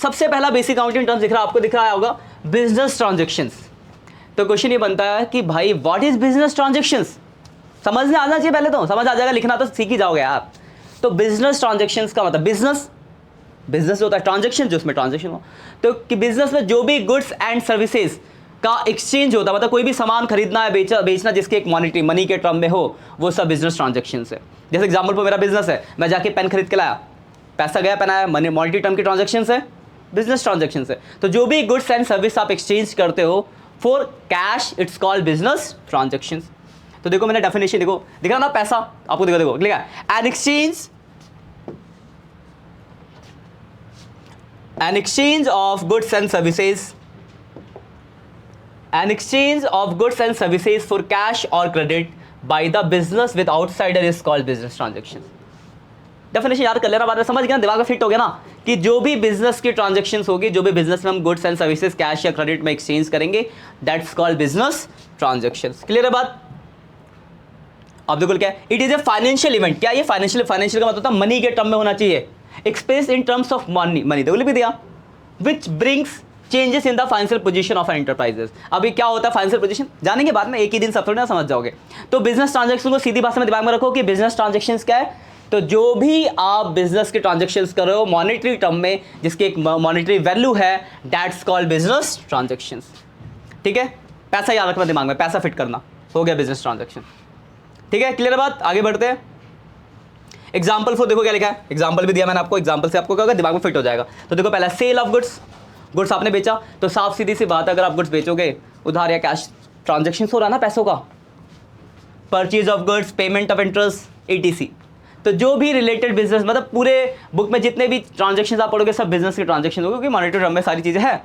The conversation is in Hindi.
सबसे पहला बेसिक अकाउंटिंग टर्म्स दिख रहा है आपको, दिख रहा होगा बिजनेस ट्रांजेक्शंस। तो क्वेश्चन ये बनता है कि भाई व्हाट इज बिजनेस ट्रांजेक्शंस, समझने आना चाहिए, पहले तो समझ आ जाएगा, लिखना तो सीख ही जाओगे आप। तो बिजनेस ट्रांजेक्शंस का मतलब बिजनेस जो होता है, ट्रांजेक्शन जो उसमें ट्रांजेक्शन हो, तो कि बिजनेस में जो भी गुड्स एंड सर्विसेज का एक्सचेंज होता है, मतलब कोई भी सामान खरीदना है, बेचना जिसके एक मॉनिटरी मनी के टर्म में हो, वो सब बिजनेस ट्रांजेक्शन है। जैसे एग्जाम्पल पर मेरा बिजनेस है, मैं जाके पेन खरीद के लाया, पैसा गया, पेन आया, मॉनिटरी टर्म की ट्रांजेक्शन है, बिजनेस ट्रांजेक्शन है। तो जो भी गुड्स एंड सर्विस आप एक्सचेंज करते हो for cash, it's called business transaction. तो देखो मैंने डेफिनेशन देखो, दिख रहा ना पैसा आपको, देखो लिखा है an exchange of goods and services for cash or credit by the business with outsider is called business transaction। Definition याद कर लेना, बाद में समझ गया, दिमाग में फिट हो गया ना, कि जो भी बिजनेस की ट्रांजेक्शन्स होगी, जो भी बिजनेस में हम गुड्स एंड सर्विसेज कैश या क्रेडिट में एक्सचेंज करेंगे, that's called business transactions. Clear है बात? अब देखो क्या है, it is a financial event. क्या ये फाइनेंशियल का मतलब होता है मनी के टर्म में होना चाहिए, express in terms of money देखो भी दिया, which brings changes in the financial position of enterprises. अभी क्या होता है फाइनेंशियल पोजीशन, जानेंगे बाद में, एक ही दिन सब थोड़ी ना समझ जाओगे। तो बिजनेस ट्रांजेक्शन को सीधी भाषा में दिमाग में रखो कि बिजनेस ट्रांजेक्शन क्या है, तो जो भी आप बिजनेस के ट्रांजेक्शन्स कर रहे हो मॉनेटरी टर्म में, जिसकी एक मॉनेटरी वैल्यू है, दैट्स कॉल्ड बिजनेस ट्रांजेक्शंस। ठीक है, पैसा याद रखना दिमाग में, पैसा फिट करना, हो गया बिजनेस ट्रांजेक्शन। ठीक है, क्लियर बात? आगे बढ़ते हैं। एग्जाम्पल फॉर देखो क्या लिखा है, एग्जाम्पल भी दिया मैंने आपको, एग्जाम्पल से आपको क्या होगा, दिमाग में फिट हो जाएगा। तो देखो पहला सेल ऑफ गुड्स आपने बेचा, तो साफ सीधी सी बात है, अगर आप गुड्स बेचोगे, उधार या कैश ट्रांजेक्शन हो रहा ना पैसों का, purchase of goods, payment of interest, ETC। तो जो भी रिलेटेड बिजनेस, मतलब पूरे बुक में जितने भी ट्रांजेक्शन आप पढ़ोगे सब बिजनेस के ट्रांजेक्शन होंगे, क्योंकि मॉनेटरी टर्म में सारी चीजें हैं।